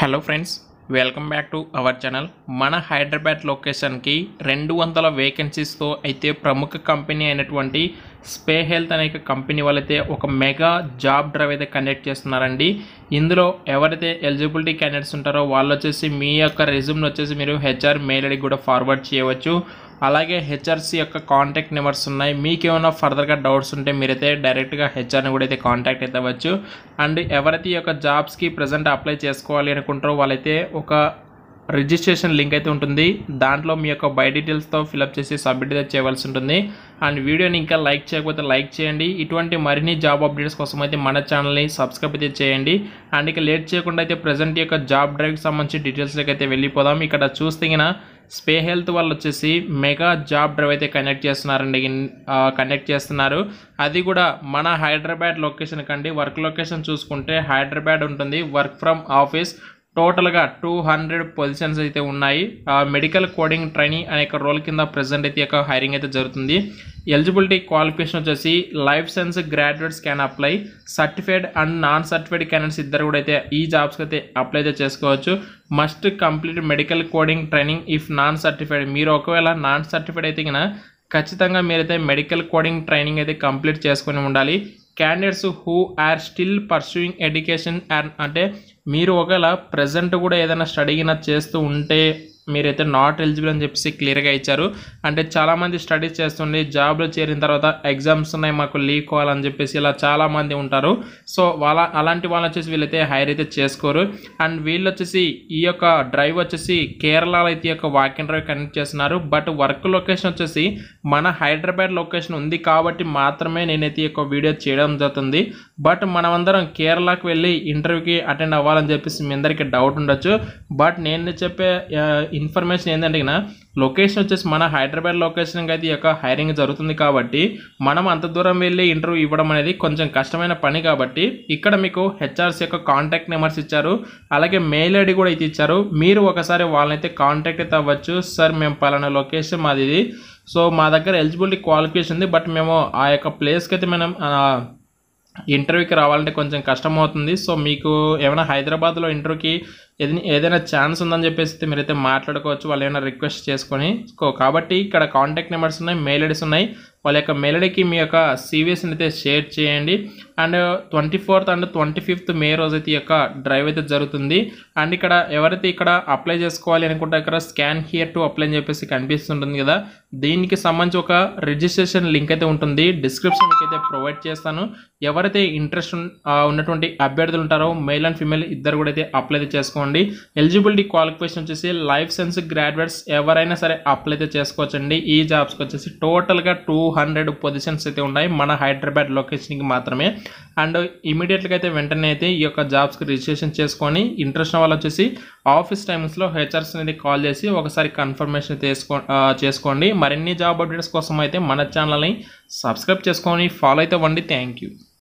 Hello friends, welcome back to our channel. మన హైదరాబాద్ లొకేషన్కి 200 వేకెన్సీస్తో అయితే ప్రముఖ కంపెనీ అయినటువంటి స్పే హెల్త్ అనే కంపెనీ వాళ్ళైతే ఒక మెగా జాబ్ డ్రైవ్ అయితే కండక్ట్ చేస్తున్నారండి. ఇందులో ఎవరైతే ఎలిజిబిలిటీ క్యాండిడేట్స్ ఉంటారో వాళ్ళు వచ్చేసి మీ యొక్క రెజ్యూమ్ని వచ్చేసి మీరు హెచ్ఆర్ మెయిల్ ఐడికి కూడా ఫార్వర్డ్ చేయవచ్చు. అలాగే హెచ్ఆర్సీ యొక్క కాంటాక్ట్ నెంబర్స్ ఉన్నాయి. మీకు ఏమైనా ఫర్దర్గా డౌట్స్ ఉంటే మీరైతే డైరెక్ట్గా హెచ్ఆర్ని కూడా అయితే కాంటాక్ట్ అయితే అవ్వచ్చు. అండ్ ఎవరైతే ఈ యొక్క జాబ్స్కి ప్రజెంట్ అప్లై చేసుకోవాలి అనుకుంటారో వాళ్ళైతే ఒక రిజిస్ట్రేషన్ లింక్ అయితే ఉంటుంది. దాంట్లో మీ యొక్క బై డీటెయిల్స్తో ఫిలప్ చేసి సబ్మిట్ అయితే చేయవలసి ఉంటుంది. అండ్ వీడియోని ఇంకా లైక్ చేయకపోతే లైక్ చేయండి. ఇటువంటి మరిన్ని జాబ్ అప్డేట్స్ కోసం అయితే మన ఛానల్ని సబ్స్క్రైబ్ అయితే చేయండి. అండ్ ఇక లేట్ చేయకుండా అయితే ప్రజెంట్ యొక్క జాబ్ డ్రైవ్కి సంబంధించి డీటెయిల్స్లోకి అయితే వెళ్ళిపోదాం. ఇక్కడ చూస్తే స్పే హెల్త్ వాళ్ళు వచ్చేసి మెగా జాబ్ డ్రైవ్ అయితే కండక్ట్ చేస్తున్నారు. అది కూడా మన హైదరాబాద్ లొకేషన్ కండి. వర్క్ లొకేషన్ చూసుకుంటే హైదరాబాద్ ఉంటుంది. వర్క్ ఫ్రమ్ ఆఫీస్ టోటల్గా 200 పొజిషన్స్ అయితే ఉన్నాయి. మెడికల్ కోడింగ్ ట్రైనింగ్ అనే రోల్ కింద ప్రజెంట్ అయితే యొక్క హైరింగ్ అయితే జరుగుతుంది. ఎలిజిబిలిటీ క్వాలిఫికేషన్ వచ్చేసి life science graduates can apply, certified and non certified candidates ఇద్దరు కూడా అయితే ఈ జాబ్స్కి అయితే అప్లై అయితే చేసుకోవచ్చు. Must complete medical coding training if non certified. మీరు ఒకవేళ నాన్ సర్టిఫైడ్ అయితే ఖచ్చితంగా మీరైతే మెడికల్ కోడింగ్ ట్రైనింగ్ అయితే కంప్లీట్ చేసుకొని ఉండాలి. Candidates who are still pursuing education అంటే మీరు ఒకవేళ ప్రజెంట్ కూడా ఏదైనా స్టడీ చేస్తూ ఉంటే మీరైతే నాట్ ఎలిజిబుల్ అని చెప్పేసి క్లియర్గా ఇచ్చారు. అంటే చాలామంది స్టడీస్ చేస్తుండే జాబ్లో చేరిన తర్వాత ఎగ్జామ్స్ ఉన్నాయి మాకు లీవ్ కావాలని చెప్పేసి ఇలా చాలామంది ఉంటారు. సో అలాంటి వాళ్ళు వచ్చేసి వీళ్ళైతే హైర్ అయితే చేసుకోరు. అండ్ వీళ్ళు వచ్చేసి ఈ యొక్క డ్రైవ్ వచ్చేసి కేరళలో అయితే యొక్క వాకింగ్ డ్రైవ్ కండక్ట్ చేస్తున్నారు. బట్ వర్క్ లొకేషన్ వచ్చేసి మన హైదరాబాద్ లొకేషన్ ఉంది కాబట్టి మాత్రమే నేనైతే ఈ యొక్క వీడియో చేయడం జరుగుతుంది. బట్ మనమందరం కేరళకు వెళ్ళి ఇంటర్వ్యూకి అటెండ్ అవ్వాలని చెప్పేసి మీ అందరికీ డౌట్ ఉండొచ్చు. బట్ నేను చెప్పే ఇన్ఫర్మేషన్ ఏంటంటే లొకేషన్ వచ్చేసి మన హైదరాబాద్ లొకేషన్కి అయితే ఈ యొక్క హైరింగ్ జరుగుతుంది కాబట్టి మనం అంత దూరం వెళ్ళి ఇంటర్వ్యూ ఇవ్వడం అనేది కొంచెం కష్టమైన పని. కాబట్టి ఇక్కడ మీకు హెచ్ఆర్స్ యొక్క కాంటాక్ట్ నెంబర్స్ ఇచ్చారు, అలాగే మెయిల్ ఐడి కూడా అయితే ఇచ్చారు. మీరు ఒకసారి వాళ్ళనైతే కాంటాక్ట్ అయితే అవ్వచ్చు. సార్ మేము పలానా లొకేషన్ మాది ఇది, సో మా దగ్గర ఎలిజిబిలిటీ క్వాలిఫికేషన్ ఉంది, బట్ మేము ఆ యొక్క ప్లేస్కి అయితే మనం ఇంటర్వ్యూకి రావాలంటే కొంచెం కష్టం అవుతుంది. సో మీకు ఏమైనా హైదరాబాద్లో ఇంటర్వ్యూకి ఏదైనా ఛాన్స్ ఉందని చెప్పేసి మీరైతే మాట్లాడుకోవచ్చు, వాళ్ళు ఏమైనా రిక్వెస్ట్ చేసుకొని. కాబట్టి ఇక్కడ కాంటాక్ట్ నెంబర్స్ ఉన్నాయి, మెయిల్ ఐడీస్ ఉన్నాయి. వాళ్ళ యొక్క మెయిల్ ఐడికి మీ యొక్క సివిఎస్ని అయితే షేర్ చేయండి. అండ్ 24th అండ్ 25th మే రోజు అయితే ఈ యొక్క డ్రైవ్ అయితే జరుగుతుంది. అండ్ ఇక్కడ ఎవరైతే ఇక్కడ అప్లై చేసుకోవాలి అనుకుంటే ఇక్కడ స్కాన్ హియర్ టు అప్లై అని చెప్పేసి కనిపిస్తుంటుంది కదా, దీనికి సంబంధించి ఒక రిజిస్ట్రేషన్ లింక్ అయితే ఉంటుంది. డిస్క్రిప్షన్ మీకు అయితే ప్రొవైడ్ చేస్తాను. ఎవరైతే ఇంట్రెస్ట్ ఉన్నటువంటి అభ్యర్థులు ఉంటారో మేల్ అండ్ ఫీమేల్ ఇద్దరు కూడా అయితే అప్లై అయితే చేసుకోండి. ఎలిజిబిలిటీ క్వాలిఫికేషన్ వచ్చేసి లైఫ్ సైన్స్ గ్రాడ్యుయేట్స్ ఎవరైనా సరే అప్లై అయితే చేసుకోవచ్చండి. ఈ జాబ్స్కి వచ్చేసి టోటల్గా 200 పొజిషన్స్ అయితే ఉన్నాయి మన హైదరాబాద్ లొకేషన్కి మాత్రమే. అండ్ ఇమీడియట్గా అయితే వెంటనే అయితే ఈ యొక్క జాబ్స్కి రిజిస్ట్రేషన్ చేసుకొని ఇంట్రెస్ట్ వాళ్ళు వచ్చేసి ఆఫీస్ టైమ్స్లో హెచ్ఆర్స్ అనేది కాల్ చేసి ఒకసారి కన్ఫర్మేషన్ చేసుకోండి. మరిన్ని జాబ్ అప్డేట్స్ కోసం అయితే మన ఛానల్ని సబ్స్క్రైబ్ చేసుకొని ఫాలో అయితే అవ్వండి. Thank you.